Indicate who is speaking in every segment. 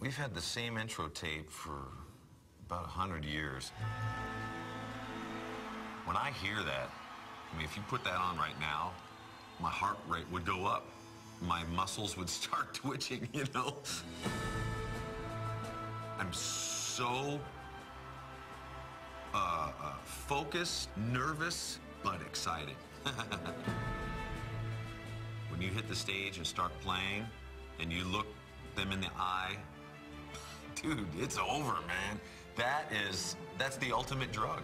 Speaker 1: We've had the same intro tape for about 100 years. When I hear that, I mean, if you put that on right now, my heart rate would go up. My muscles would start twitching, you know? I'm so focused, nervous, but excited. When you hit the stage and start playing, and you look them in the eye, dude, it's over, man. That's the ultimate drug,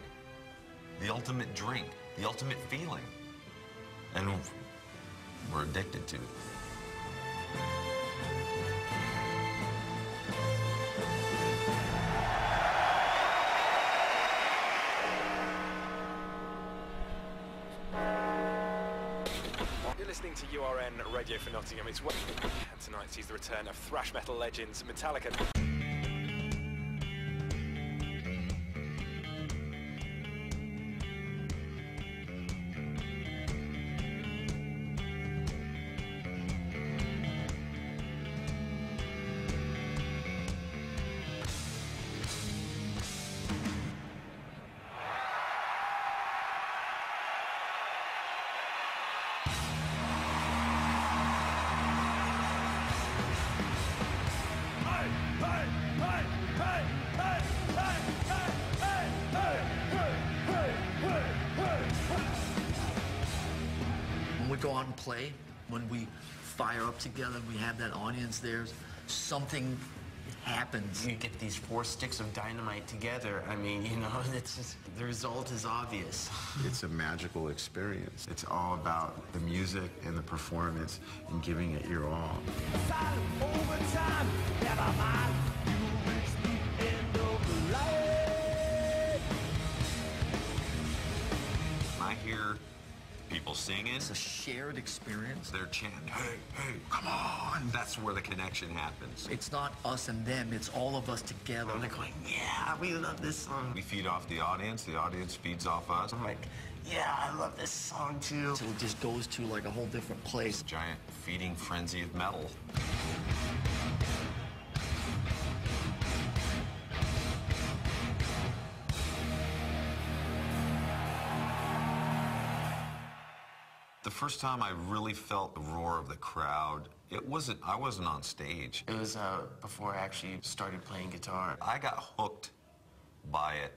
Speaker 1: the ultimate drink, the ultimate feeling. And we're addicted to it.
Speaker 2: You're listening to URN Radio for Nottingham. It's and tonight sees the return of thrash metal legends Metallica.
Speaker 3: When we go out and play, when we fire up together, we have that audience there, something happens.
Speaker 4: You get these 4 sticks of dynamite together. I mean, you know, it's just, the result is obvious.
Speaker 5: It's a magical experience. It's all about the music and the performance and giving it your all.
Speaker 1: I hear people singing.
Speaker 3: It's a shared experience.
Speaker 1: They're chanting, hey, hey, come on. That's where the connection happens.
Speaker 3: It's not us and them, it's all of us together.
Speaker 4: And they're going, yeah, we love this song.
Speaker 1: We feed off the audience feeds off us.
Speaker 4: I'm like, yeah, I love this song too.
Speaker 3: So it just goes to like a whole different place.
Speaker 1: Giant feeding frenzy of metal. The first time I really felt the roar of the crowd, I wasn't on stage.
Speaker 4: It was before I actually started playing guitar.
Speaker 1: I got hooked by it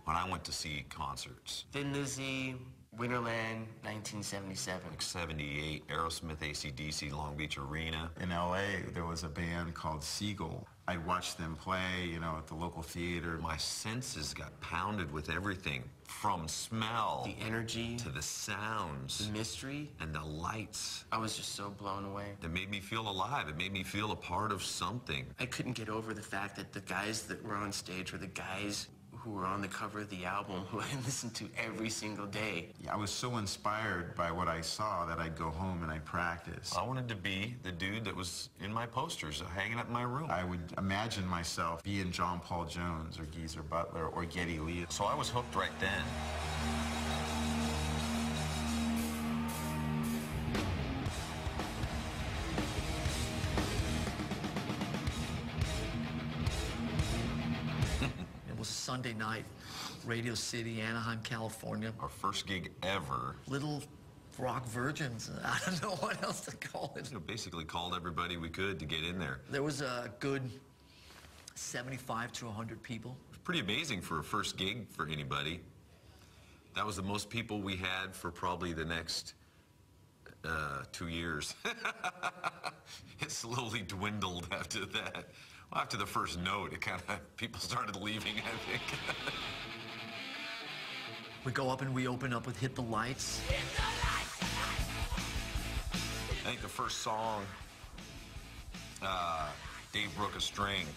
Speaker 1: when I went to see concerts.
Speaker 4: Thin Lizzy, Winterland, 1977.
Speaker 1: Like 78, Aerosmith, AC/DC, Long Beach Arena.
Speaker 5: In LA, there was a band called Seagull. I watched them play, you know, at the local theater.
Speaker 1: My senses got pounded with everything, from smell,
Speaker 4: The energy,
Speaker 1: to the sounds,
Speaker 4: the mystery,
Speaker 1: and the lights.
Speaker 4: I was just so blown away.
Speaker 1: It made me feel alive. It made me feel a part of something.
Speaker 4: I couldn't get over the fact that the guys that were on stage were the guys who were on the cover of the album, who I listened to every single day.
Speaker 5: Yeah, I was so inspired by what I saw that I'd go home and I'd practice.
Speaker 1: I wanted to be the dude that was in my posters hanging up in my room.
Speaker 5: I would imagine myself being John Paul Jones or Geezer Butler or Geddy Lee.
Speaker 1: So I was hooked right then.
Speaker 3: It was Sunday night, Radio City, Anaheim, California.
Speaker 1: Our first gig ever.
Speaker 3: Little rock virgins. I don't know what else to call it.
Speaker 1: You know, basically called everybody we could to get in there.
Speaker 3: There was a good 75 to 100 people.
Speaker 1: It was pretty amazing for a first gig for anybody. That was the most people we had for probably the next 2 years. It slowly dwindled after that. Well, after the first note, it kind of, people started leaving, I think.
Speaker 3: We go up and we open up with Hit the Lights.
Speaker 1: I think the first song, Dave broke a string.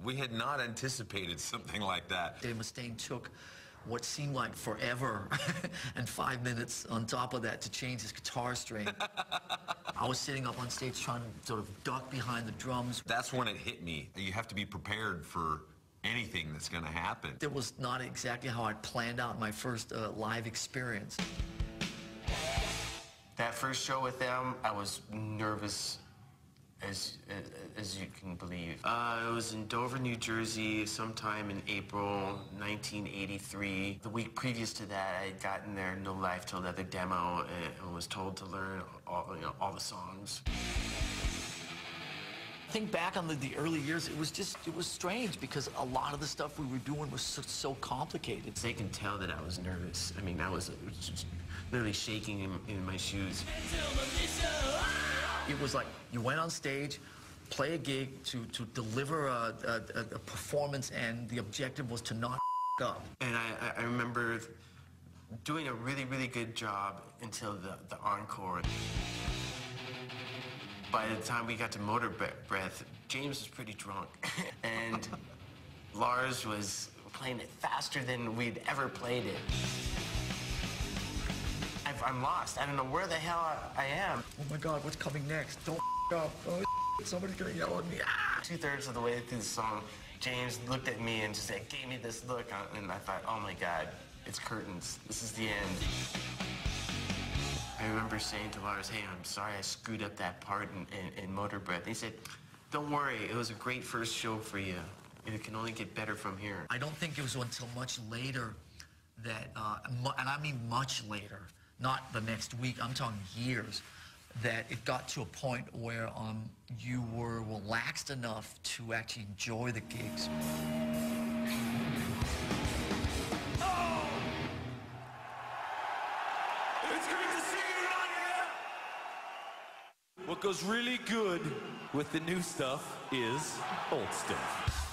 Speaker 1: We had not anticipated something like that.
Speaker 3: Dave Mustaine took what seemed like forever and 5 minutes on top of that to change his guitar string. I was sitting up on stage trying to sort of duck behind the drums.
Speaker 1: That's when it hit me. You have to be prepared for anything that's going to happen.
Speaker 3: It was not exactly how I planned out my first live experience.
Speaker 4: That first show with them, I was nervous as you can believe. It was in Dover, New Jersey, sometime in April 1983. The week previous to that, I had gotten their No Life Till Leather demo and was told to learn all the songs.
Speaker 3: Think back on the early years, it was strange because a lot of the stuff we were doing was so complicated.
Speaker 4: They can tell that I was nervous. I mean, I was just literally shaking in my shoes.
Speaker 3: It was like you went on stage, play a gig to deliver a performance, and the objective was to not up.
Speaker 4: And I remember doing a really, really good job until the encore. By the time we got to Motor Breath, James was pretty drunk. And Lars was playing it faster than we'd ever played it. I'm lost. I don't know where the hell I am.
Speaker 3: Oh my God, what's coming next? Don't up. Oh, somebody's gonna yell at me. Ah!
Speaker 4: 2/3 of the way through the song, James looked at me and just gave me this look, and I thought, oh my God, it's curtains. This is the end. I remember saying to Lars, hey, I'm sorry I screwed up that part in Motor Breath. And he said, don't worry, it was a great first show for you. It can only get better from here.
Speaker 3: I don't think it was until much later that, and I mean much later, not the next week, I'm talking years, that it got to a point where you were relaxed enough to actually enjoy the gigs.
Speaker 6: It's great to see you on here! What goes really good with the new stuff is old stuff.